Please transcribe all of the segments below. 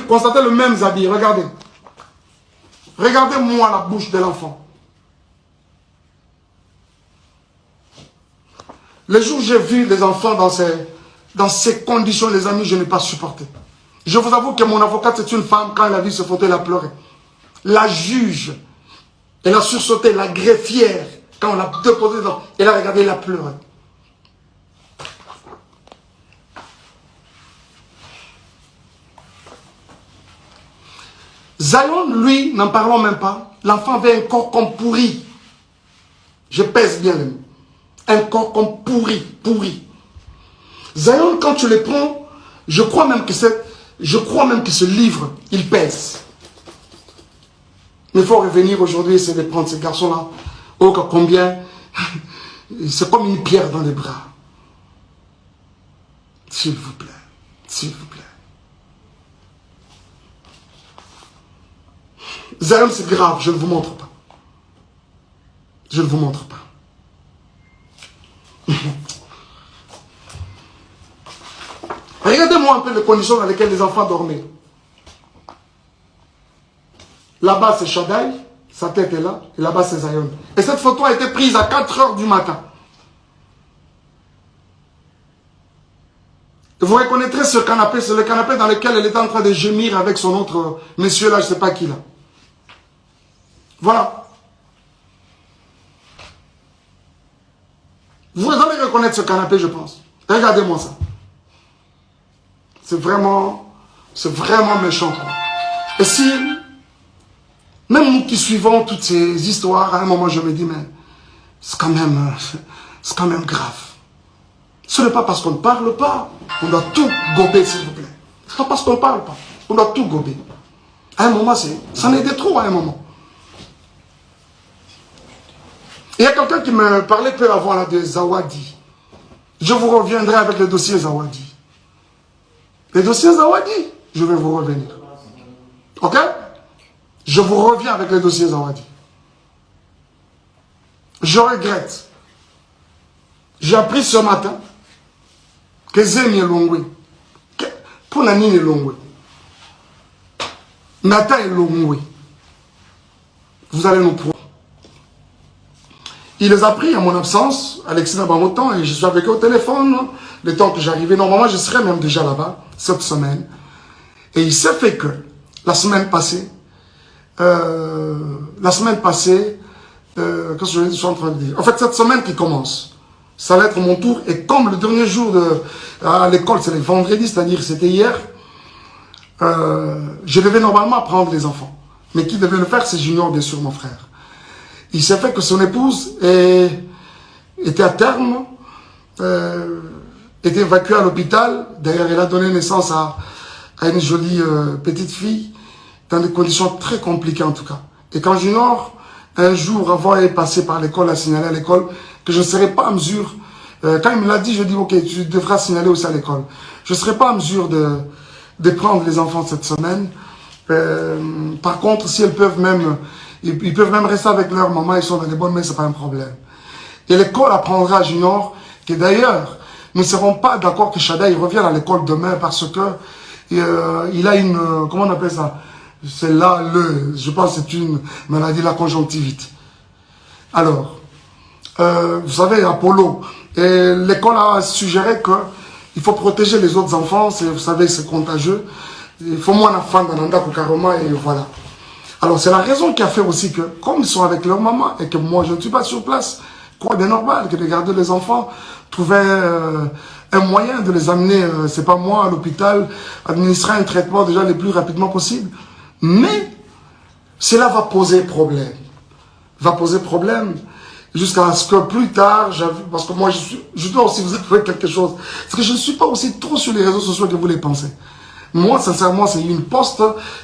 constatez le même habit, regardez. Regardez-moi la bouche de l'enfant. Le jour où j'ai vu les enfants dans ces conditions, les amis, je n'ai pas supporté. Je vous avoue que mon avocate, c'est une femme, quand elle a vu ce photo, elle a pleuré. La juge, elle a sursauté, la greffière, quand on l'a déposé dans, elle a regardé, elle a pleuré. Zion, lui, n'en parlons même pas. L'enfant avait un corps comme pourri. Je pèse bien les mots. Un corps comme pourri. Zion, quand tu le prends, je crois même que ce livre, il pèse. Mais il faut revenir aujourd'hui, essayer de prendre ces garçons-là. Oh, combien. C'est comme une pierre dans les bras. S'il vous plaît. S'il vous plaît. Zion, c'est grave, je ne vous montre pas. Je ne vous montre pas. Regardez-moi un peu les conditions dans lesquelles les enfants dormaient. Là-bas, c'est Shaddai, sa tête est là, et là-bas, c'est Zion. Et cette photo a été prise à 4 h du matin. Vous reconnaîtrez ce canapé, c'est le canapé dans lequel elle était en train de gémir avec son autre monsieur là, je ne sais pas qui là. Voilà. Vous allez reconnaître ce canapé, je pense. Regardez-moi ça. C'est vraiment méchant, quoi. Et si, même nous qui suivons toutes ces histoires, à un moment je me dis, mais c'est quand même grave. Ce n'est pas parce qu'on ne parle pas qu'on doit tout gober, s'il vous plaît. Ce n'est pas parce qu'on ne parle pas qu'on doit tout gober. À un moment, ça en est de trop à un moment. Il y a quelqu'un qui me parlait peu avant là, de Zawadi. Je vous reviendrai avec le dossier Zawadi. Le dossier Zawadi, je vais vous revenir. Ok? Je vous reviens avec le dossier Zawadi. Je regrette. J'ai appris ce matin que Zemi est Longwe. Pour Nanine est Longwe. Nathan est Longwe. Vous allez nous prouver. Il les a pris à mon absence, Alexis Nabamotan, et je suis avec eux au téléphone. Le temps que j'arrivais, normalement je serais même déjà là-bas, cette semaine. Et il s'est fait que, la semaine passée, qu'est-ce que je suis en train de dire? En fait, cette semaine qui commence, ça va être mon tour, et comme le dernier jour à l'école, c'est le vendredi, c'est-à-dire c'était hier, je devais normalement prendre les enfants. Mais qui devait le faire, c'est Junior, bien sûr, mon frère. Il s'est fait que son épouse était à terme, était évacuée à l'hôpital. D'ailleurs, elle a donné naissance à une jolie petite fille, dans des conditions très compliquées en tout cas. Et quand Junior, un jour avant est passé par l'école, a signalé à l'école que je ne serais pas en mesure, quand il me l'a dit, je dis ok, tu devras signaler aussi à l'école. Je ne serais pas en mesure de prendre les enfants cette semaine. Par contre, si elles peuvent même... Ils peuvent même rester avec leur maman, ils sont dans les bonnes mains, ce n'est pas un problème. Et l'école apprendra à Junior que d'ailleurs, nous ne serons pas d'accord que Shaddai revienne à l'école demain parce que il a une, comment on appelle ça? C'est là, je pense que c'est une maladie de la conjonctivite. Alors, vous savez, Apollo, l'école a suggéré qu'il faut protéger les autres enfants, vous savez, c'est contagieux. Il faut moins d'enfants dans l'anda Karoma et voilà. Alors, c'est la raison qui a fait aussi que, comme ils sont avec leur maman et que moi, je ne suis pas sur place, quoi de normal que de garder les enfants, trouver un moyen de les amener, c'est pas moi, à l'hôpital, administrer un traitement déjà le plus rapidement possible. Mais, cela va poser problème. Va poser problème jusqu'à ce que plus tard, parce que moi, je dois aussi vous avouer quelque chose. Parce que je ne suis pas aussi trop sur les réseaux sociaux que vous les pensez. Moi, sincèrement, c'est une poste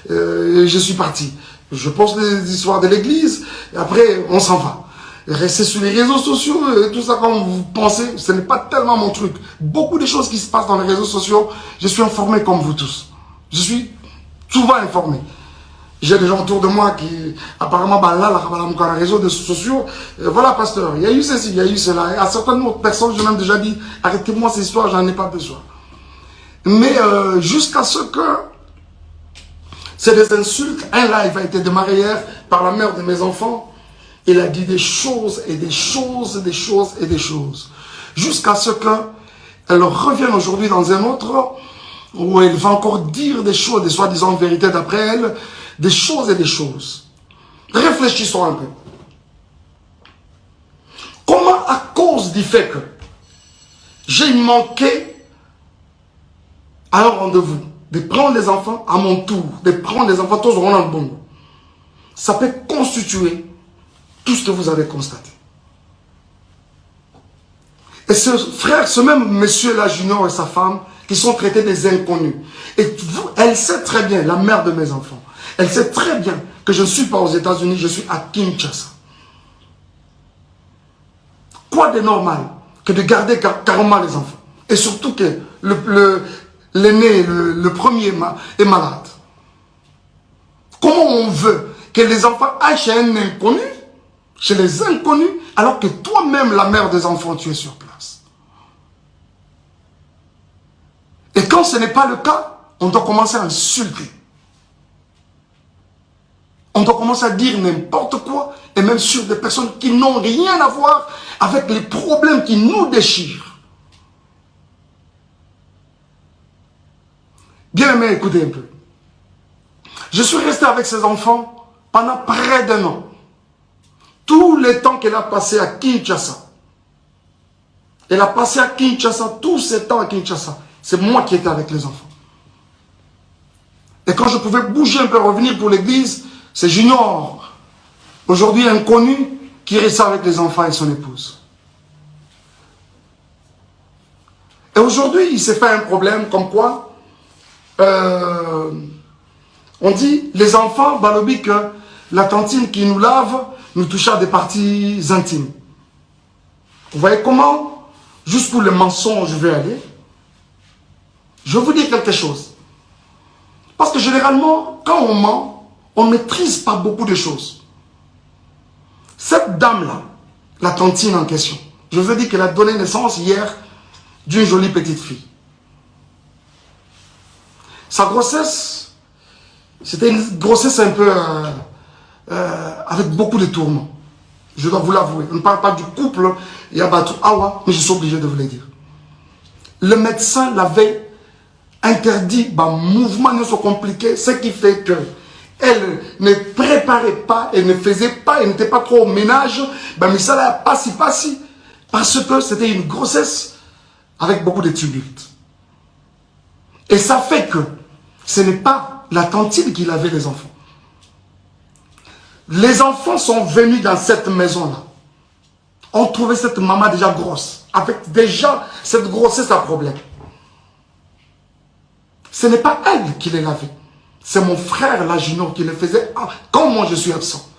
et je suis parti. Je poste des histoires de l'église, et après, on s'en va. Rester sur les réseaux sociaux, et tout ça, comme vous pensez, ce n'est pas tellement mon truc. Beaucoup de choses qui se passent dans les réseaux sociaux, je suis informé comme vous tous. Je suis souvent informé. J'ai des gens autour de moi qui, apparemment, dans les réseaux sociaux, voilà, pasteur, il y a eu ceci, il y a eu cela. Et à certaines autres personnes, j'ai même déjà dit, arrêtez-moi ces histoires, j'en ai pas besoin. Mais jusqu'à ce que C'est des insultes. Un live a été démarré hier par la mère de mes enfants. Il a dit des choses et des choses et des choses et des choses. Jusqu'à ce qu'elle revienne aujourd'hui dans un autre où elle va encore dire des choses, des soi-disant vérités d'après elle, des choses et des choses. Réfléchissons un peu. Comment, à cause du fait que j'ai manqué à un rendez-vous, de prendre les enfants à mon tour, de prendre les enfants tous au le bon, ça peut constituer tout ce que vous avez constaté. Et ce frère, ce même monsieur-là, Junior et sa femme, qui sont traités des inconnus. Et vous, elle sait très bien, la mère de mes enfants, elle sait très bien que je ne suis pas aux États-Unis, je suis à Kinshasa. Quoi de normal que de garder carrément les enfants? Et surtout que l'aîné, le premier est malade. Comment on veut que les enfants aillent chez un inconnu, chez les inconnus, alors que toi-même, la mère des enfants, tu es sur place? Et quand ce n'est pas le cas, on doit commencer à insulter. On doit commencer à dire n'importe quoi, et même sur des personnes qui n'ont rien à voir avec les problèmes qui nous déchirent. Bien aimé, écoutez un peu. Je suis resté avec ces enfants pendant près d'un an. Tout le temps qu'elle a passé à Kinshasa. Elle a passé à Kinshasa, tous ces temps à Kinshasa. C'est moi qui étais avec les enfants. Et quand je pouvais bouger un peu, revenir pour l'église, c'est Junior, aujourd'hui inconnu, qui reste avec les enfants et son épouse. Et aujourd'hui, il s'est fait un problème comme quoi on dit, les enfants, balobi que la tantine qui nous lave nous touche à des parties intimes. Vous voyez comment, jusqu'où le mensonge veut aller? Je vais vous dire quelque chose. Parce que généralement, quand on ment, on ne maîtrise pas beaucoup de choses. Cette dame-là, la tantine en question, je vous ai dit qu'elle a donné naissance hier d'une jolie petite fille. Sa grossesse, c'était une grossesse un peu avec beaucoup de tourments. Je dois vous l'avouer. On ne parle pas du couple Yabatou Awa, mais je suis obligé de vous le dire. Le médecin l'avait interdit, mouvement ne soit compliqué, ce qui fait que elle ne préparait pas, elle ne faisait pas, elle n'était pas trop au ménage, mais ça l'a pas si, parce que c'était une grossesse avec beaucoup de tumultes. Et ça fait que ce n'est pas la tantine qui lavait les enfants. Les enfants sont venus dans cette maison-là. On trouvait cette maman déjà grosse, avec déjà cette grossesse à problème. Ce n'est pas elle qui les lavait. C'est mon frère, la Junior, qui le faisait quand moi je suis absent.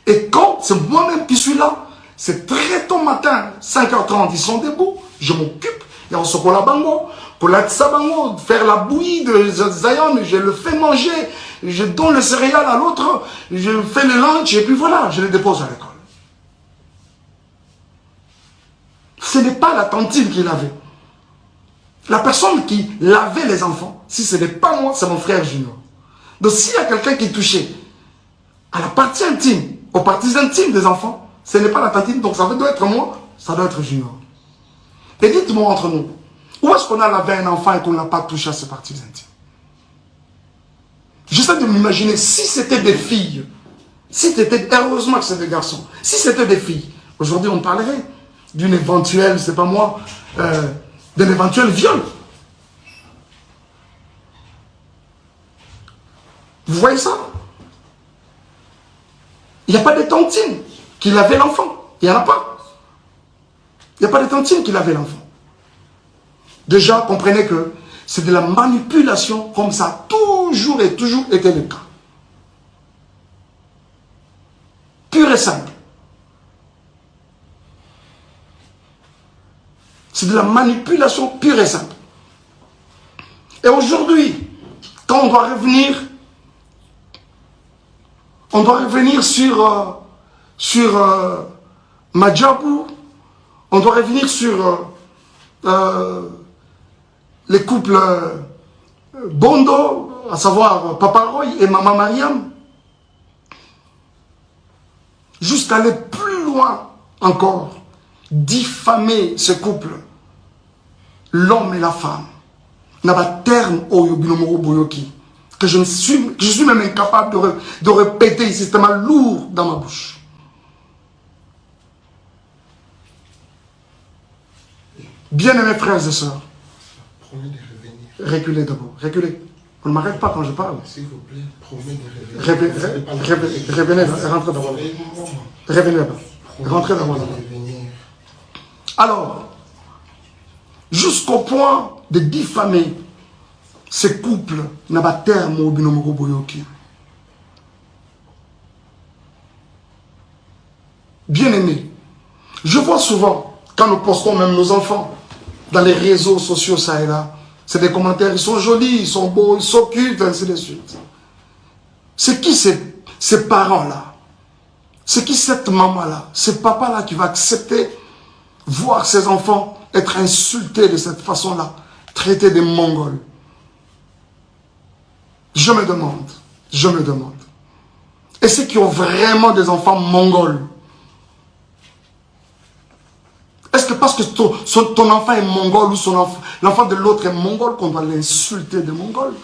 Et quand c'est moi-même qui suis là, c'est très tôt matin, 5h30, ils sont debout, je m'occupe, et on se colle à bango, pour la tsabango, faire la bouillie de Zion, je le fais manger, je donne le céréal à l'autre, je fais le lunch, et puis voilà, je le dépose à l'école. Ce n'est pas la tantine qui lavait. La personne qui lavait les enfants, si ce n'est pas moi, c'est mon frère Junior. Donc s'il y a quelqu'un qui touchait à la partie intime, aux parties intimes des enfants, ce n'est pas la tantine, donc ça doit être moi, ça doit être Junior. Et dites-moi entre nous, où est-ce qu'on a lavé un enfant et qu'on n'a pas touché à ses parties intimes? J'essaie de m'imaginer, si c'était des filles, si c'était, heureusement que c'est des garçons, si c'était des filles, aujourd'hui on parlerait d'une éventuelle, c'est pas moi, d'un éventuel viol. Vous voyez ça? Il n'y a pas de tantine qui lavait l'enfant. Il n'y en a pas. Il n'y a pas de tantine qui lavait l'enfant. Déjà, comprenez que c'est de la manipulation, comme ça a toujours et toujours été le cas. Pur et simple. C'est de la manipulation pure et simple. Et aujourd'hui, quand on doit revenir sur Madjabou, on doit revenir sur les couples Bondo, à savoir Papa Roy et Maman Mariam, jusqu'à aller plus loin encore, diffamer ce couple, l'homme et la femme, n'a pas terme au Yobinomoro Boyoki, que je suis même incapable de répéter ici, c'est tellement lourd dans ma bouche. Bien-aimés frères et sœurs, promis de revenir. Reculez d'abord, reculez. On ne m'arrête pas quand je parle. S'il vous plaît, promis de revenir. Revenez, rentrez d'abord. Revenez là-bas. Rentrez d'abord. Alors, jusqu'au point de diffamer ces couples n'a pas terme au Binomoro Boyoki. Bien-aimés, je vois souvent, quand nous postons même nos enfants dans les réseaux sociaux, ça et là, c'est des commentaires, ils sont jolis, ils sont beaux, ils sont cute, ainsi de suite. C'est qui ces parents-là? C'est qui cette maman-là? Ce papa-là qui va accepter voir ses enfants être insultés de cette façon-là, traités des Mongols? Je me demande. Et ceux qui ont vraiment des enfants mongols, est-ce que parce que ton enfant est mongol ou l'enfant de l'autre est mongol qu'on doit l'insulter de mongol?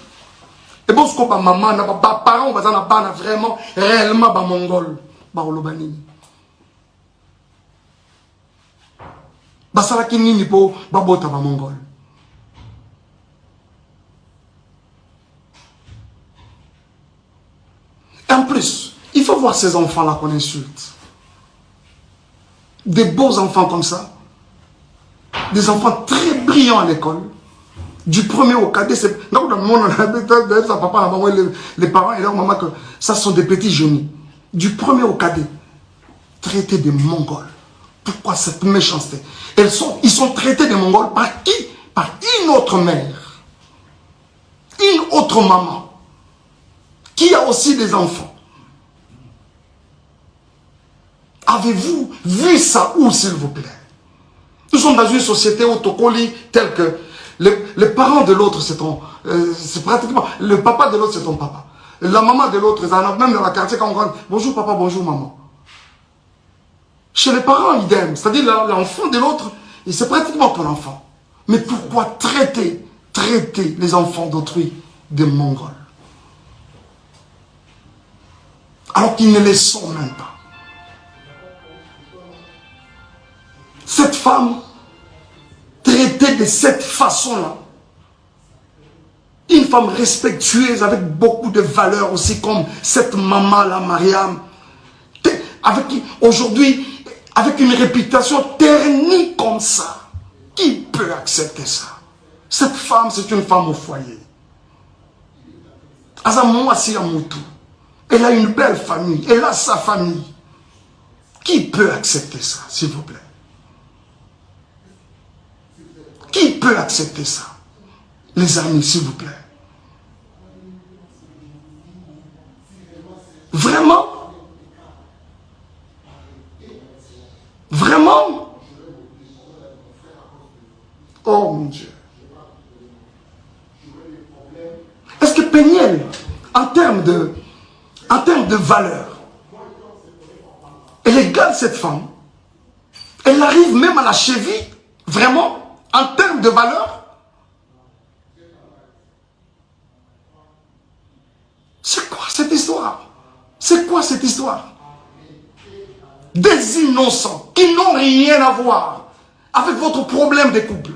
Et bon, ce que maman, parents, on va vraiment, réellement, mongol. Basalaki nini po babota mongol. Et en plus, il faut voir ces enfants-là qu'on insulte. Des beaux enfants comme ça. Des enfants très brillants à l'école. Du premier au cadet, c'est... Donc, dans le monde, les parents et leur maman, que ça sont des petits génies. Du premier au cadet, traités de Mongols. Pourquoi cette méchanceté? Ils sont traités de Mongols par qui? Par une autre mère. Une autre maman. Qui a aussi des enfants. Avez-vous vu ça où, s'il vous plaît? Nous sommes dans une société autocolie telle que les parents de l'autre, c'est pratiquement... Le papa de l'autre, c'est ton papa. La maman de l'autre, même dans la quartier, quand on rentre, bonjour papa, bonjour maman. Chez les parents, idem. C'est-à-dire l'enfant de l'autre, c'est pratiquement ton enfant. Mais pourquoi traiter les enfants d'autrui de Mongols? Alors qu'ils ne les sont même pas. Cette femme, traitée de cette façon-là, une femme respectueuse avec beaucoup de valeurs aussi, comme cette maman-là, Mariam, aujourd'hui, avec une réputation ternie comme ça, qui peut accepter ça? Cette femme, c'est une femme au foyer. Elle a une belle famille, elle a sa famille. Qui peut accepter ça, s'il vous plaît? Qui peut accepter ça? Les amis, s'il vous plaît. Vraiment? Vraiment? Oh mon Dieu. Est-ce que Péniel, en termes de valeur, elle égale cette femme? Elle arrive même à la cheville? Vraiment? En termes de valeur? C'est quoi cette histoire? C'est quoi cette histoire? Des innocents qui n'ont rien à voir avec votre problème de couple.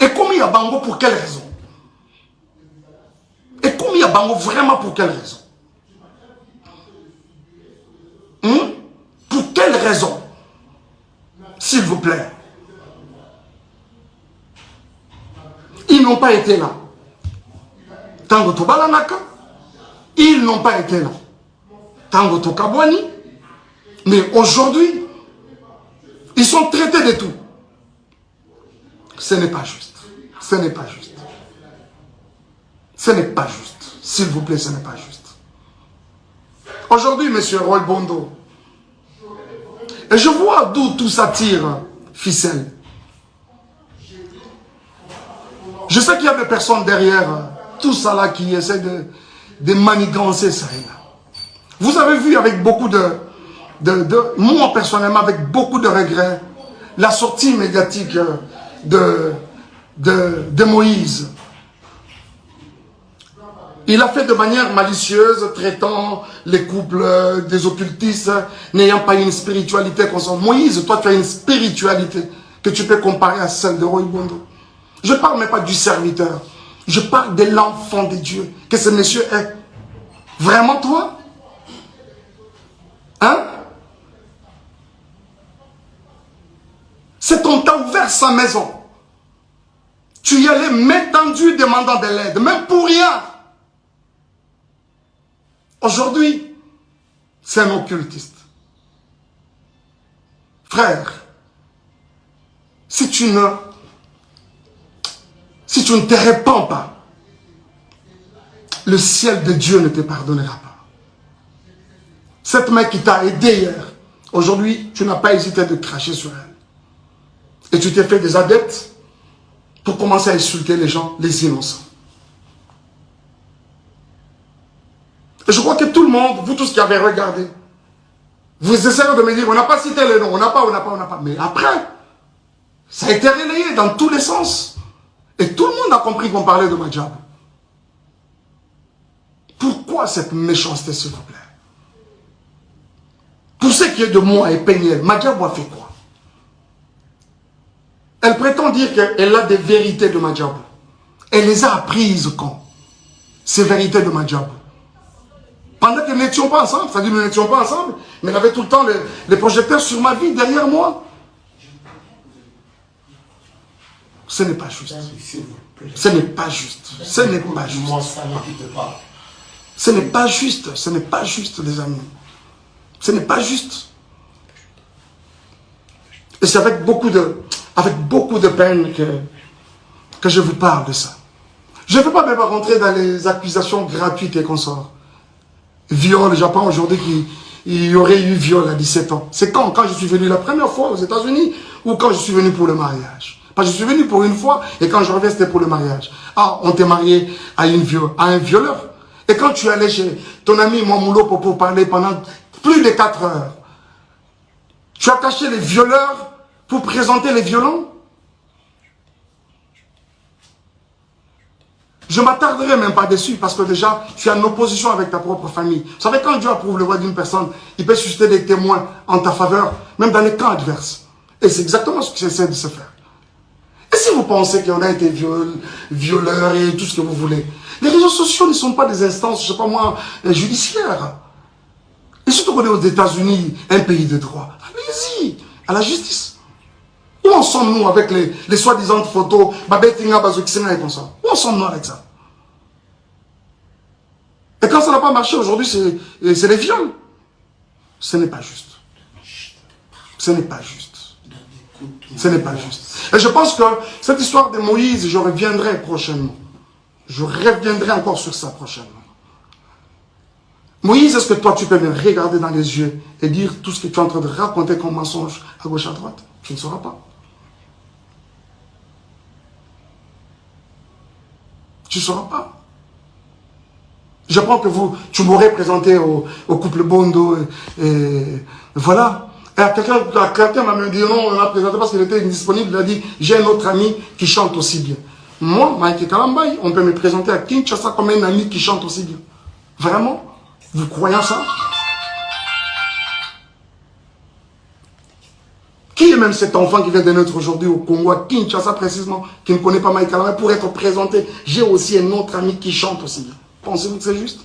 Et comme il y a Bango, pour quelle raison? Et comme il y a Bango, vraiment pour quelle raison? Pour quelle raison? S'il vous plaît. Ils n'ont pas été là. Tango Tobalanaka, ils n'ont pas été là. Tango Tokabwani, mais aujourd'hui, ils sont traités de tout. Ce n'est pas juste. Ce n'est pas juste. Ce n'est pas juste. S'il vous plaît, ce n'est pas juste. Aujourd'hui, monsieur Roy Bondo, et je vois d'où tout ça tire, ficelle. Je sais qu'il y a des personnes derrière tout ça là qui essaie de manigancer ça et là. Vous avez vu avec beaucoup moi personnellement, avec beaucoup de regrets, la sortie médiatique de Moïse. Il a fait de manière malicieuse, traitant les couples des occultistes, n'ayant pas une spiritualité consciente. Moïse, toi tu as une spiritualité que tu peux comparer à celle de Roy Bondo. Je ne parle même pas du serviteur. Je parle de l'enfant de Dieu que ce monsieur est. Vraiment toi? Hein? C'est on t'a ouvert sa maison. Tu y allais main tendue demandant de l'aide, même pour rien. Aujourd'hui, c'est un occultiste. Frère, si tu ne te répands pas, le ciel de Dieu ne te pardonnera pas. Cette main qui t'a aidé hier, aujourd'hui, tu n'as pas hésité de cracher sur elle. Et tu t'es fait des adeptes pour commencer à insulter les gens, les innocents. Et je crois que tout le monde, vous tous qui avez regardé, vous essayez de me dire, on n'a pas cité les noms, on n'a pas. Mais après, ça a été relayé dans tous les sens. Et tout le monde a compris qu'on parlait de Madjabou. Pourquoi cette méchanceté, s'il vous plaît? Pour ce qui est de moi et Peniel, Madjabou a fait quoi? Elle prétend dire qu'elle a des vérités de Madjabou. Elle les a apprises quand? Ces vérités de Madjabou. Pendant que nous n'étions pas ensemble, c'est-à-dire nous n'étions pas ensemble, mais elle avait tout le temps les projecteurs sur ma vie, derrière moi. Ce n'est pas juste. Ce n'est pas juste. Ce n'est pas juste. Ce n'est pas juste. Ce n'est pas juste, les amis. Ce n'est pas juste. Et c'est avec beaucoup de peine que je vous parle de ça. Je ne veux pas même rentrer dans les accusations gratuites et consorts. Viol, j'apprends aujourd'hui qu'il y aurait eu viol à 17 ans. C'est quand je suis venu la première fois aux États-Unis ou quand je suis venu pour le mariage? Parce que je suis venu pour une fois et quand je reviens, c'était pour le mariage. Ah, on t'est marié à un violeur. Et quand tu es allé chez ton ami Mamoulo pour parler pendant plus de 4 heures, tu as caché les violeurs pour présenter les violents? Je ne m'attarderai même pas dessus parce que déjà, tu es en opposition avec ta propre famille. Vous savez, quand Dieu approuve le voix d'une personne, il peut susciter des témoins en ta faveur, même dans les camps adverses. Et c'est exactement ce que j'essaie de se faire. Et si vous pensez qu'on a été violeurs et tout ce que vous voulez, les réseaux sociaux ne sont pas des instances, je ne sais pas moi, judiciaires. Et surtout qu'on est aux États-Unis, un pays de droit. Allez-y, à la justice. Où en sommes-nous avec les soi-disant photos, où en sommes-nous avec ça? Et quand ça n'a pas marché aujourd'hui, c'est les viols. Ce n'est pas juste. Ce n'est pas juste. Ce n'est pas juste. Et je pense que cette histoire de Moïse, je reviendrai prochainement. Je reviendrai encore sur ça prochainement. Moïse, est-ce que toi, tu peux me regarder dans les yeux et dire tout ce que tu es en train de raconter comme mensonge à gauche, à droite? Tu ne sauras pas. Tu ne sauras pas. Je pense que tu m'aurais présenté au couple Bondo et voilà. Et quelqu'un m'a même dit non, on l'a présenté parce qu'il était indisponible. Il a dit, j'ai un autre ami qui chante aussi bien. Moi, Mike Kalambay, on peut me présenter à Kinshasa comme un ami qui chante aussi bien. Vraiment? Vous croyez ça? Qui est même cet enfant qui vient de naître aujourd'hui au Congo, à Kinshasa précisément, qui ne connaît pas Mike Kalambay, pour être présenté? J'ai aussi un autre ami qui chante aussi bien. Pensez-vous que c'est juste?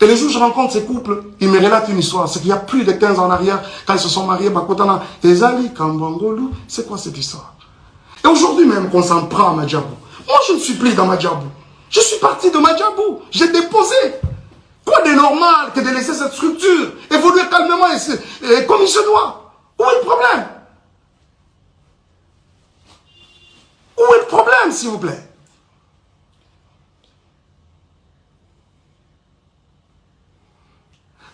Et les jours où je rencontre ces couples, ils me relatent une histoire. C'est qu'il y a plus de 15 ans en arrière, quand ils se sont mariés, Bakotana, Ezali, Kambangolu, c'est quoi cette histoire? Et aujourd'hui même qu'on s'en prend à Madjabou. Moi je ne suis plus dans Madjabou. Je suis parti de Madjabou. J'ai déposé. Quoi de normal que de laisser cette structure évoluer calmement et comme il se doit? Où est le problème? Où est le problème, s'il vous plaît?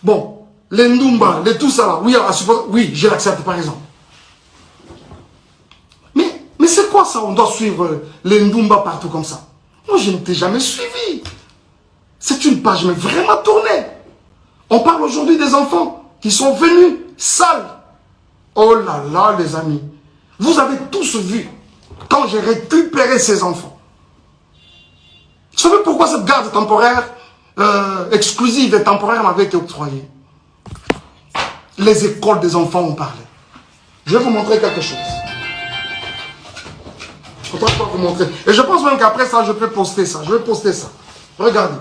Bon, les Ndumba, les tout ça là, oui, je l'accepte par exemple. Mais c'est quoi ça? On doit suivre les Ndumba partout comme ça. Moi, je ne t'ai jamais suivi. C'est une page, mais vraiment tournée. On parle aujourd'hui des enfants qui sont venus sales. Oh là là, les amis. Vous avez tous vu quand j'ai récupéré ces enfants. Vous savez pourquoi cette garde temporaire, exclusive et temporaire m'avait été octroyée? Les écoles des enfants ont parlé. Je vais vous montrer quelque chose. Je ne peux pas vous montrer. Et je pense même qu'après ça, je peux poster ça. Je vais poster ça. Regardez.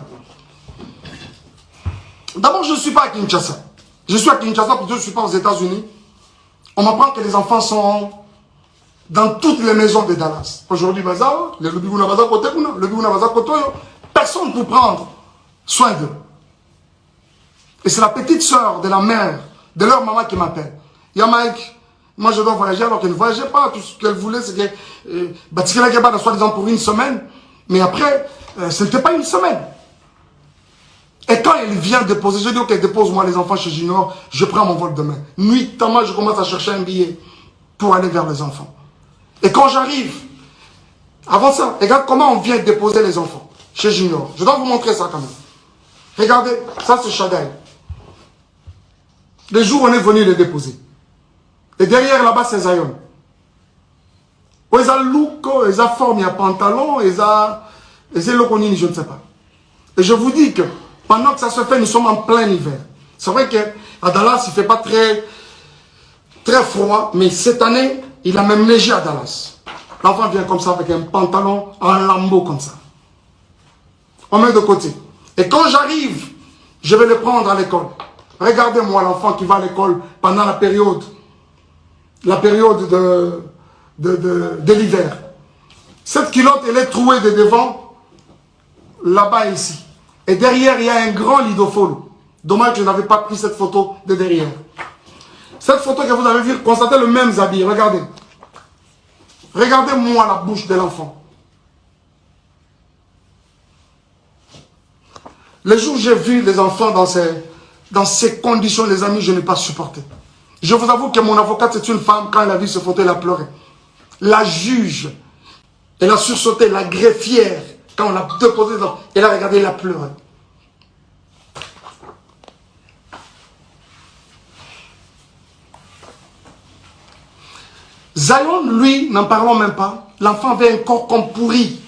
D'abord, je ne suis pas à Kinshasa. Je suis à Kinshasa, plutôt je ne suis pas aux États-Unis. On m'apprend que les enfants sont dans toutes les maisons de Dallas. Aujourd'hui, personne pour prendre soin d'eux. Et c'est la petite soeur de la mère, de leur maman qui m'appelle. Il y a Mike, moi je dois voyager alors qu'elle ne voyageait pas. Tout ce qu'elle voulait, c'est que soi-disant pour une semaine. Mais après, ce n'était pas une semaine. Et quand elle vient déposer, je dis ok, dépose-moi les enfants chez Junior, je prends mon vol demain. Nuitamment, je commence à chercher un billet pour aller vers les enfants. Et quand j'arrive, avant ça, regarde comment on vient déposer les enfants chez Junior. Je dois vous montrer ça quand même. Regardez, ça c'est Shadai. Le jour où on est venu les déposer. Et derrière là-bas, c'est Zion. Ils ont look, ils ont forme, il y a pantalon, ils ont loconine, je ne sais pas. Et je vous dis que pendant que ça se fait, nous sommes en plein hiver. C'est vrai qu'à Dallas, il ne fait pas très froid, mais cette année, il a même neigé à Dallas. L'enfant vient comme ça avec un pantalon en lambeau comme ça. On met de côté. Et quand j'arrive, je vais le prendre à l'école. Regardez-moi l'enfant qui va à l'école pendant la période de l'hiver. Cette culotte, elle est trouée de devant, là-bas ici. Et derrière, il y a un grand lidophone. Dommage que je n'avais pas pris cette photo de derrière. Cette photo que vous avez vue, constatez le même habit. Regardez. Regardez-moi la bouche de l'enfant. Le jour où j'ai vu les enfants dans ces conditions, les amis, je n'ai pas supporté. Je vous avoue que mon avocate, c'est une femme, quand elle a vu ce photo, elle a pleuré. La juge, elle a sursauté, la greffière, quand on l'a déposé dans... Elle a regardé, elle a pleuré. Zion, lui, n'en parlons même pas. L'enfant avait un corps comme pourri.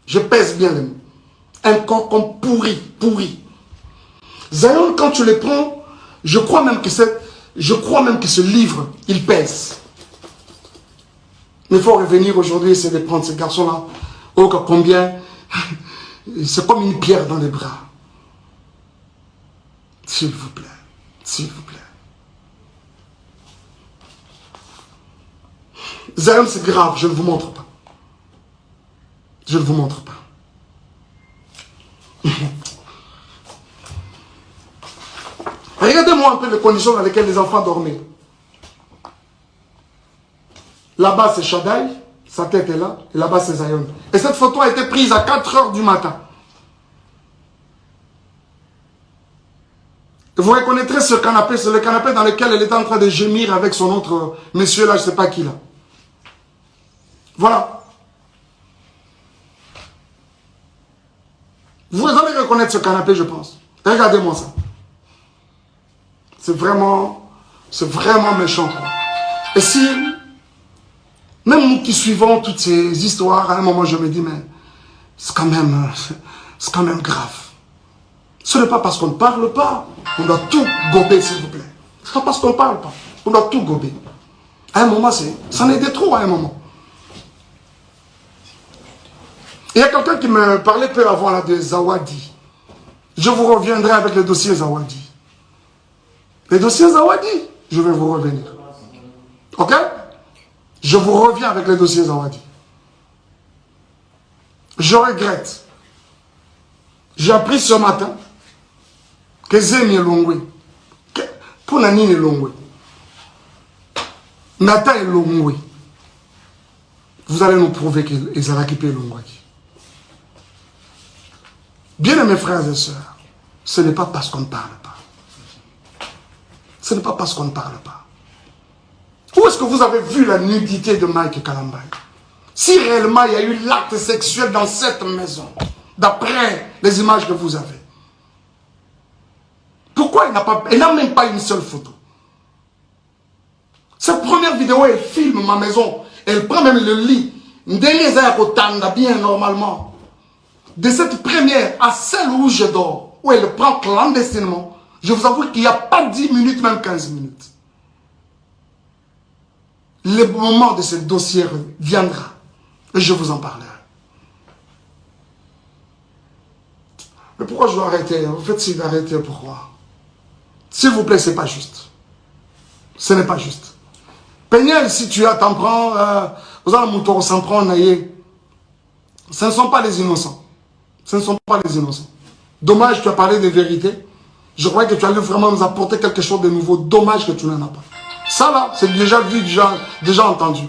Je pèse bien les mots. Un corps comme pourri. Zion, quand tu le prends, je crois même que ce livre, il pèse. Mais il faut revenir aujourd'hui, essayer de prendre ce garçon-là. Oh, combien? C'est comme une pierre dans les bras. S'il vous plaît. S'il vous plaît. Zion, c'est grave, je ne vous montre pas. Je ne vous montre pas. Regardez-moi un peu les conditions dans lesquelles les enfants dormaient. Là-bas, c'est Shadai, sa tête est là, et là-bas, c'est Zion. Et cette photo a été prise à 4 h du matin. Et vous reconnaîtrez ce canapé, c'est le canapé dans lequel elle était en train de gémir avec son autre monsieur là, je ne sais pas qui là. Voilà. Vous allez reconnaître ce canapé, je pense. Regardez-moi ça. C'est vraiment méchant, quoi. Et si, même nous qui suivons toutes ces histoires, à un moment je me dis, mais c'est quand même grave. Ce n'est pas parce qu'on ne parle pas qu'on doit tout gober, s'il vous plaît. Ce n'est pas parce qu'on ne parle pas qu'on doit tout gober. À un moment, ça en est de trop à un moment. Il y a quelqu'un qui me parlait peu avant là, de Zawadi. Je vous reviendrai avec le dossier Zawadi. Le dossier Zawadi, je vais vous revenir. Ok? Je vous reviens avec le dossier Zawadi. Je regrette. J'ai appris ce matin que Zemi est Longwe. Pour Nani est Longwe. Nathan est Longwe. Vous allez nous prouver qu'ils ont récupéré Longwe. Bien mes frères et sœurs, ce n'est pas parce qu'on ne parle pas. Ce n'est pas parce qu'on ne parle pas. Où est-ce que vous avez vu la nudité de Mike Kalambay? Si réellement il y a eu l'acte sexuel dans cette maison, d'après les images que vous avez, pourquoi il n'a même pas une seule photo? Cette première vidéo, elle filme ma maison. Elle prend même le lit. Bien normalement. De cette première à celle où je dors, où elle prend clandestinement, je vous avoue qu'il n'y a pas 10 minutes, même 15 minutes. Le moment de ce dossier viendra. Et je vous en parlerai. Mais pourquoi je dois arrêter? En fait, s'il arrêter, pourquoi? S'il vous plaît, ce n'est pas juste. Ce n'est pas juste. Peignel, si tu t'en prends, vous allez mouton, s'en prend, naïe. Ce ne sont pas les innocents. Ce ne sont pas les innocents. Dommage, tu as parlé de vérité. Je croyais que tu allais vraiment nous apporter quelque chose de nouveau. Dommage que tu n'en as pas. Ça là, c'est déjà vu, déjà entendu.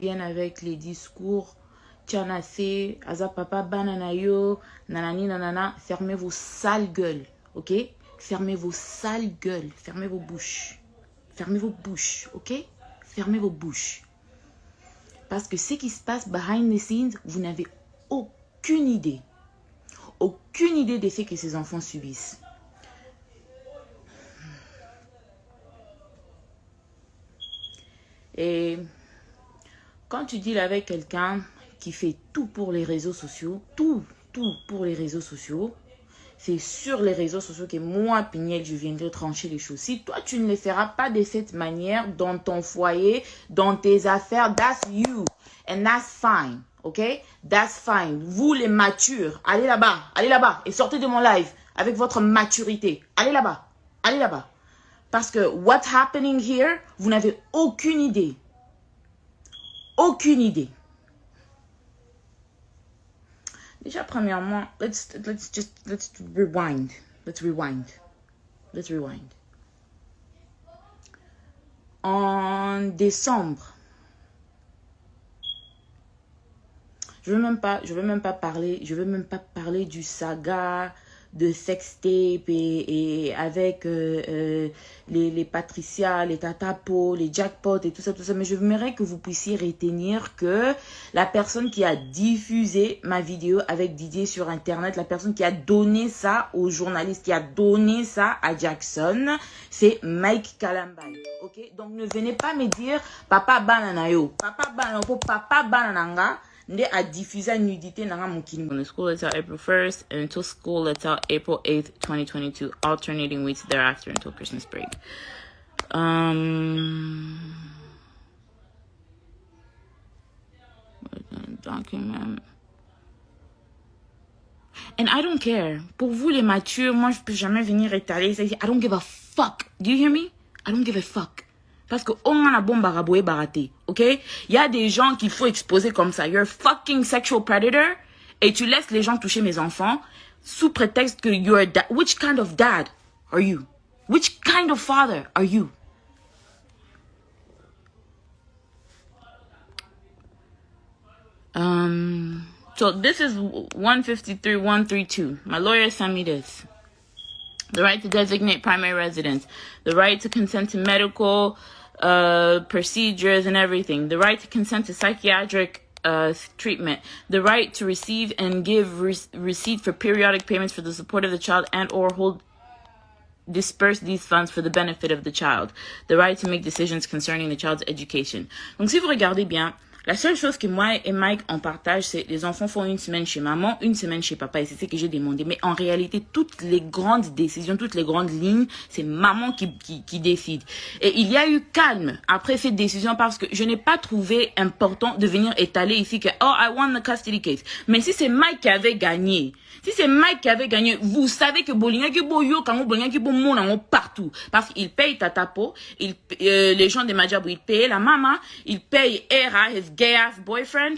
Bien avec les discours, Tianase, Aza papa, bananayo, nanani, nanana, fermez vos sales gueules, ok? Fermez vos sales gueules, fermez vos bouches. Fermez vos bouches, ok? Fermez vos bouches. Parce que ce qui se passe behind the scenes, vous n'avez aucune idée. Aucune idée des faits que ces enfants subissent. Et quand tu deals avec quelqu'un qui fait tout pour les réseaux sociaux, tout pour les réseaux sociaux, c'est sur les réseaux sociaux que moi, Pignel, je viendrai trancher les choses. Si toi, tu ne les feras pas de cette manière dans ton foyer, dans tes affaires, that's you. And that's fine, ok? That's fine. Vous, les matures, allez là-bas et sortez de mon live avec votre maturité. Allez là-bas. Parce que what's happening here, vous n'avez aucune idée. Aucune idée. Déjà, premièrement, let's rewind. Let's rewind. En décembre, je veux même pas parler du saga de sextape et avec les Patricia, les Tatapo, les Jackpot et tout ça, mais je voudrais que vous puissiez retenir que la personne qui a diffusé ma vidéo avec Didier sur internet, la personne qui a donné ça aux journalistes, qui a donné ça à Jackson, c'est Mike Kalambay, ok? Donc ne venez pas me dire papa bananayo, papa banananga. A diffusé nudité dans mon kini. From the school until April 1st until school until April 8th, 2022, alternating weeks thereafter until Christmas break. Document. And I don't care. Pour vous les matures, moi je peux jamais venir étaler. I don't give a fuck. Do you hear me? I don't give a fuck. Parce que on a bon baraboué baraté, ok? Il y a des gens qu'il faut exposer comme ça. You're a fucking sexual predator et tu laisses les gens toucher mes enfants sous prétexte que you're a dad. Which kind of dad are you? Which kind of father are you? So this is 153.132. My lawyer sent me this. The right to designate primary residence, the right to consent to medical procedures and everything, the right to consent to psychiatric treatment, the right to receive and give receipt for periodic payments for the support of the child and or disperse these funds for the benefit of the child, the right to make decisions concerning the child's education. Donc si vous regardez bien, la seule chose que moi et Mike on partage, c'est les enfants font une semaine chez maman, une semaine chez papa, et c'est ce que j'ai demandé. Mais en réalité, toutes les grandes décisions, toutes les grandes lignes, c'est maman qui décide. Et il y a eu calme après cette décision parce que je n'ai pas trouvé important de venir étaler ici que oh I won the custody case. Mais si c'est Mike qui avait gagné, vous savez que Bolingaki Boyo, quand Bolingaki Bomo partout. Parce qu'il paye Tatapo, les gens de Majabou, ils payent la maman, ils payent Era, his gay ass boyfriend,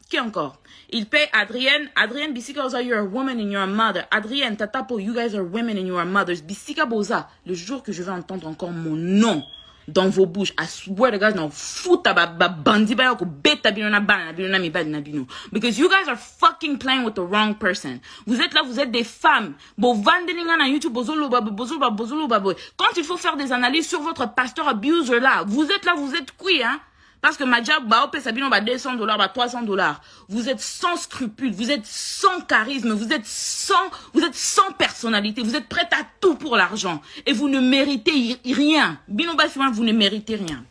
qui encore? Il paye Adrienne, Bisika Boza, you're a woman and you're a mother. Adrienne, Tatapo, you guys are women and you are mothers. Bisika Boza, le jour que je vais entendre encore mon nom dans vos bouches, I swear to God, no, futa bandi ba ko beta binona bana binona mi bad na bino. Because you guys are fucking playing with the wrong person. Vous êtes là, vous êtes des femmes. Bo vandelinga na YouTube, bozolo baboy. Quand il faut faire des analyses sur votre pasteur abuser là, vous êtes là, vous êtes qui, hein? Parce que Madja, bah, Sabino, bah, $200, bah, $300. Vous êtes sans scrupules, vous êtes sans charisme, vous êtes sans personnalité, vous êtes prête à tout pour l'argent. Et vous ne méritez rien. Bino Bassima, vous ne méritez rien.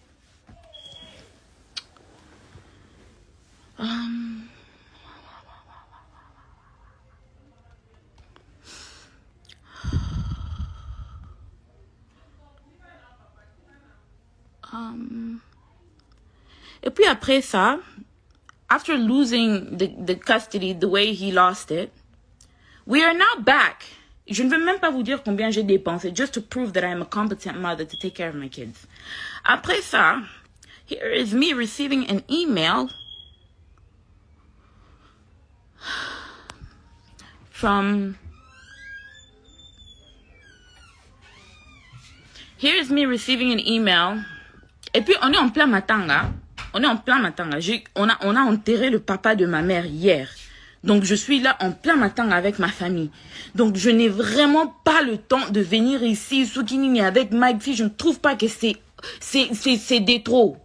Et puis après ça, after losing the custody the way he lost it, we are now back. Je ne veux même pas vous dire combien j'ai dépensé just to prove that I am a competent mother to take care of my kids. Après ça, here is me receiving an email from... Here is me receiving an email. Et puis, on est en plein matanga. On a enterré le papa de ma mère hier. Donc, je suis là en plein matanga avec ma famille. Donc, je n'ai vraiment pas le temps de venir ici, Soukinini, avec Mike. Je ne trouve pas que c'est des trop.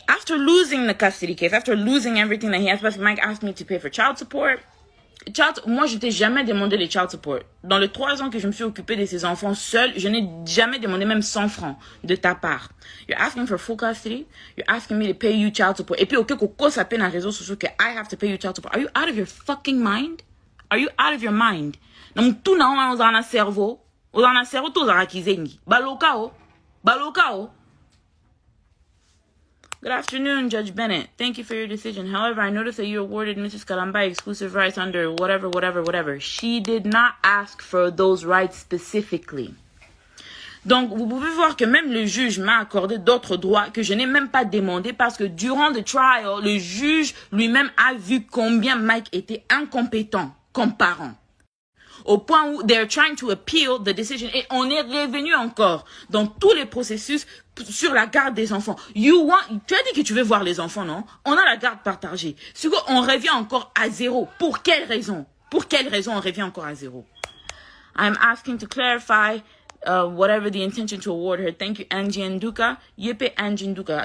After losing the custody case, after losing everything that he has, Mike asked me to pay for child support. Moi, je t'ai jamais demandé les child support. Dans les 3 ans que je me suis occupée de ces enfants seule, je n'ai jamais demandé même 100 francs de ta part. You're asking for full custody. You're asking me to pay you child support. Et puis, ok, koko ça peine en réseaux sociaux que I have to pay you child support. Are you out of your fucking mind? Are you out of your mind? Donc, tout n'a pas dans un cerveau. Dans un cerveau, tout ça kizengi. Balokao. Good afternoon, Judge Bennett. Thank you for your decision. However, I noticed that you awarded Mrs. Kalamba exclusive rights under whatever. She did not ask for those rights specifically. Donc, vous pouvez voir que même le juge m'a accordé d'autres droits que je n'ai même pas demandé parce que durant le trial, le juge lui-même a vu combien Mike était incompétent comme parent. Au point où they're trying to appeal the decision. Et on est revenu encore dans tous les processus sur la garde des enfants. Tu as dit que tu veux voir les enfants, non? On a la garde partagée. On revient encore à zéro. Pour quelle raison? Pour quelle raison on revient encore à zéro? I'm asking to clarify whatever the intention to award her. Thank you, Angie Nduka. Yepe Angie Nduka.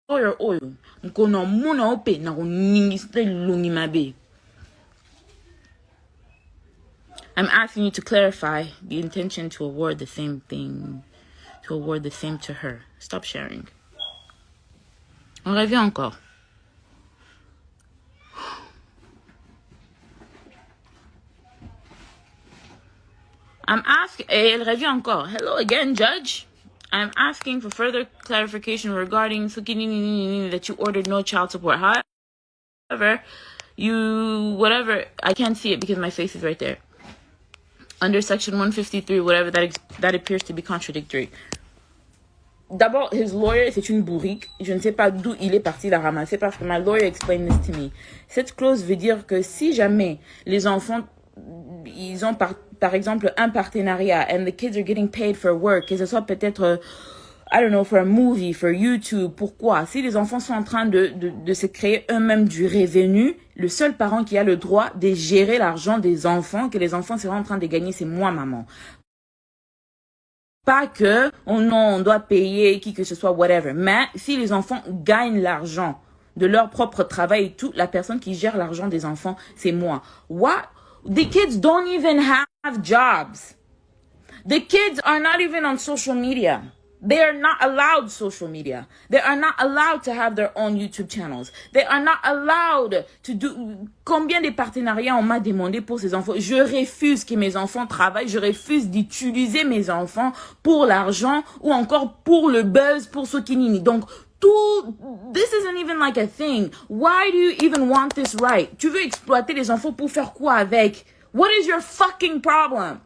Lawyer oyo. Mkono muna ope na kuningiste lungi mabe. I'm asking you to clarify the intention to award the same thing, to award the same to her. Stop sharing. On revient encore. I'm asking, elle revient encore. Hello again, Judge. I'm asking for further clarification regarding that you ordered no child support. However, I can't see it because my face is right there. Under section 153, whatever, that appears to be contradictory. D'abord, his lawyer, c'est une bourrique. Je ne sais pas d'où il est parti la ramasser parce que my lawyer explained this to me. Cette clause veut dire que si jamais les enfants, ils ont par exemple un partenariat and the kids are getting paid for work, que ce soit peut-être, I don't know, for a movie, for YouTube, pourquoi? Si les enfants sont en train de se créer eux-mêmes du revenu, le seul parent qui a le droit de gérer l'argent des enfants, que les enfants seront en train de gagner, c'est moi, maman. Pas que, on doit payer qui que ce soit, whatever. Mais si les enfants gagnent l'argent de leur propre travail et tout, la personne qui gère l'argent des enfants, c'est moi. What? The kids don't even have jobs. The kids are not even on social media. They are not allowed social media. They are not allowed to have their own YouTube channels. They are not allowed to do... Combien de partenariats on m'a demandé pour ces enfants? Je refuse que mes enfants travaillent. Je refuse d'utiliser mes enfants pour l'argent ou encore pour le buzz, pour ce qui n'est. Donc, this isn't even like a thing. Why do you even want this right? Tu veux exploiter les enfants pour faire quoi avec? What is your fucking problem?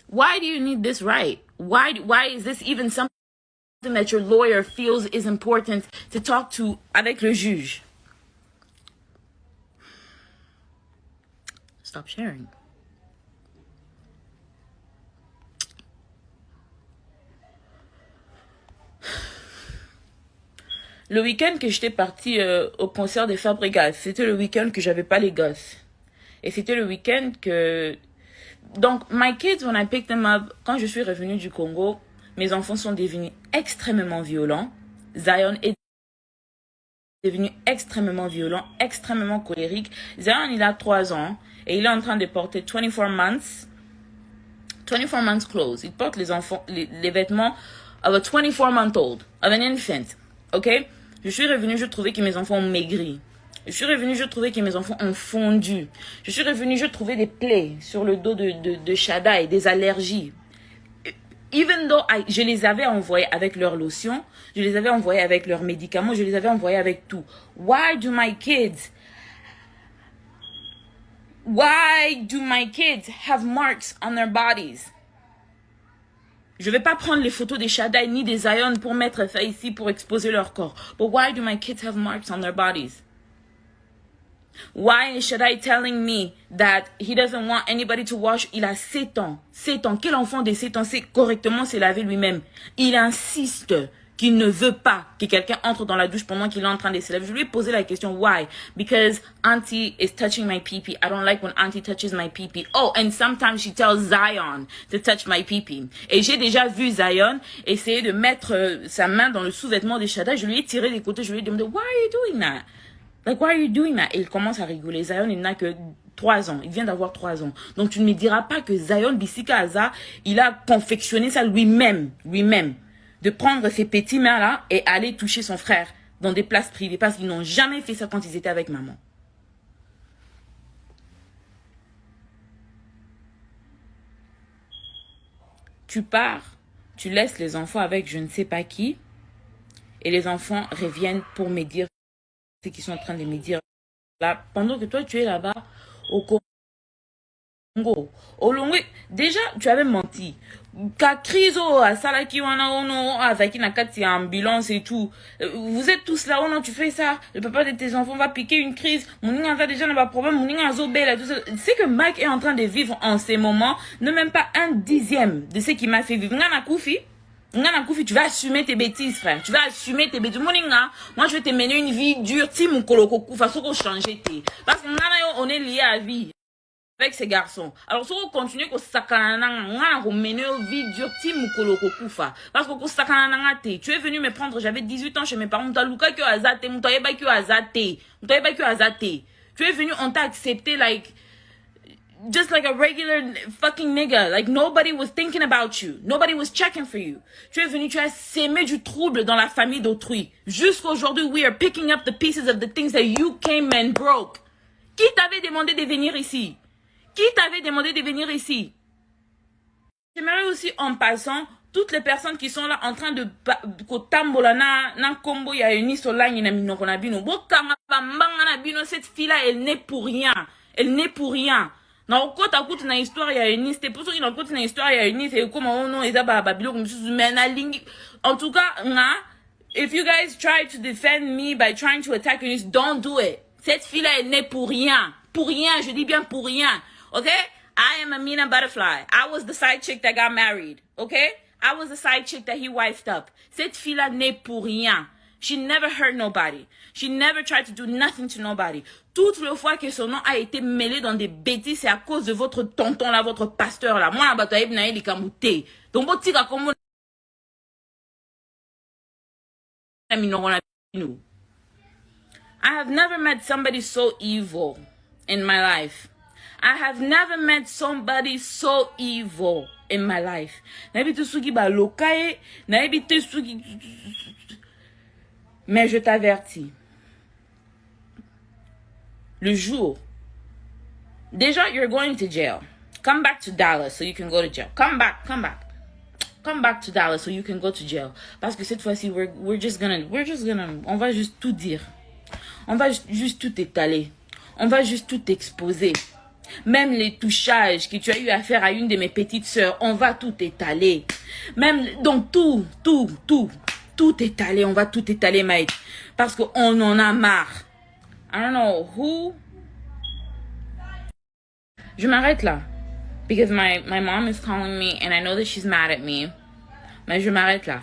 Why do you need this right? Why is this even something that your lawyer feels is important to talk to avec le juge? Stop sharing. Le week-end que j'étais partie au concert des Fabregas, c'était le week-end que j'avais pas les gosses. Et c'était le week-end que Donc, my kids, when I picked them up, quand je suis revenue du Congo, mes enfants sont devenus extrêmement violents. Zion est devenu extrêmement violent, extrêmement colérique. Zion, il a 3 ans et il est en train de porter 24 months clothes. Il porte les vêtements of a 24-month-old, of an infant. Ok? Je suis revenue, je trouvais que mes enfants ont maigri. Je suis revenue, je trouvais que mes enfants ont fondu. Je suis revenue, je trouvais des plaies sur le dos de Shada et des allergies. Even though je les avais envoyés avec leur lotion, je les avais envoyés avec leurs médicaments, je les avais envoyés avec tout. Why do my kids have marks on their bodies? Je vais pas prendre les photos des Shaddai ni des Zion pour mettre ça ici pour exposer leur corps. But why do my kids have marks on their bodies? Why is Shaddai telling me that he doesn't want anybody to wash? Il a 7 ans. 7 ans. Quel enfant de 7 ans sait correctement se laver lui-même? Il insiste qu'il ne veut pas que quelqu'un entre dans la douche pendant qu'il est en train de se laver. Je lui ai posé la question, why? Because auntie is touching my pee-pee. I don't like when auntie touches my pee-pee. Oh, and sometimes she tells Zion to touch my pee-pee. Et j'ai déjà vu Zion essayer de mettre sa main dans le sous-vêtement de Shaddai. Je lui ai tiré des côtés. Je lui ai demandé, why are you doing that? Like, why are you doing that? Et il commence à rigoler. Zion, il n'a que 3 ans. Il vient d'avoir 3 ans. Donc, tu ne me diras pas que Zion Bissika Aza, il a confectionné ça lui-même. De prendre ses petits mains-là et aller toucher son frère dans des places privées. Parce qu'ils n'ont jamais fait ça quand ils étaient avec maman. Tu pars, tu laisses les enfants avec je ne sais pas qui. Et les enfants reviennent pour me dire ce qu'ils sont en train de me dire là, pendant que toi tu es là-bas au Congo. Au Longwe, déjà tu avais menti. Ka crise à Salaki wana ono avec une carte ambulance et tout. Vous êtes tous là, oh non, tu fais ça. Le papa de tes enfants va piquer une crise. Mon ninga déjà n'a pas de problème. Mon ninga zobé tout ça. C'est que Mike est en train de vivre en ces moments, ne même pas 1/10 de ce qu'il m'a fait vivre. Ngana Koufi. Tu vas assumer tes bêtises, frère. Tu vas assumer tes bêtises. Moi, je vais te mener une vie dure. Si mon koloko koufa, faut qu'on change. Parce que on est lié à vie avec ces garçons. Alors, si on continue qu'on s'accane, on mener une vie dure. Si mon koloko koufa. Parce qu'on s'accane. Tu es venu me prendre, j'avais 18 ans chez mes parents. T'as que azate. Tu es venu, on t'a accepté, like, just like a regular fucking nigga. Like, nobody was thinking about you. Nobody was checking for you. Tu es venu, tu as sémé du trouble dans la famille d'autrui. Jusqu'aujourd'hui, we are picking up the pieces of the things that you came and broke. Qui t'avait demandé de venir ici? J'aimerais aussi, en passant, toutes les personnes qui sont là en train de kotambola na combo ya uni solangi na minoko na bino. Bokanga bambanga na bino, cette fille-là, elle n'est pour rien. Na okota kuti na histoire ya Eunice, c'est pour ça qu'il a kuti na histoire ya Eunice et comme on non eza ba babilo comme ça mais na lingi. En tout cas, if you guys try to defend me by trying to attack Eunice, don't do it. Cette fille-là elle n'est pour rien, je dis bien pour rien. Okay? I am Amina Butterfly. I was the side chick that got married. Okay? I was the side chick that he wifed up. Cette fille-là n'est pour rien. She never hurt nobody. She never tried to do nothing to nobody. Toutes les fois que son nom a été mêlé dans des bêtises, c'est à cause de votre tonton là, votre pasteur là. Moi, la bataille n'a pas été donc, bon, tika comme I have never met somebody so evil in my life. Mais je t'avertis. Le jour. Déjà, you're going to jail. Come back to Dallas so you can go to jail. Come back. Come back to Dallas so you can go to jail. Parce que cette fois-ci, we're just gonna, on va juste tout dire. On va juste tout étaler. On va juste tout exposer. Même les touchages que tu as eu à faire à une de mes petites sœurs, on va tout étaler. Même, donc tout étaler, on va tout étaler, Mike. Parce qu'on en a marre. I don't know who. Je m'arrête là. Because my mom is calling me and I know that she's mad at me. Mais je m'arrête là.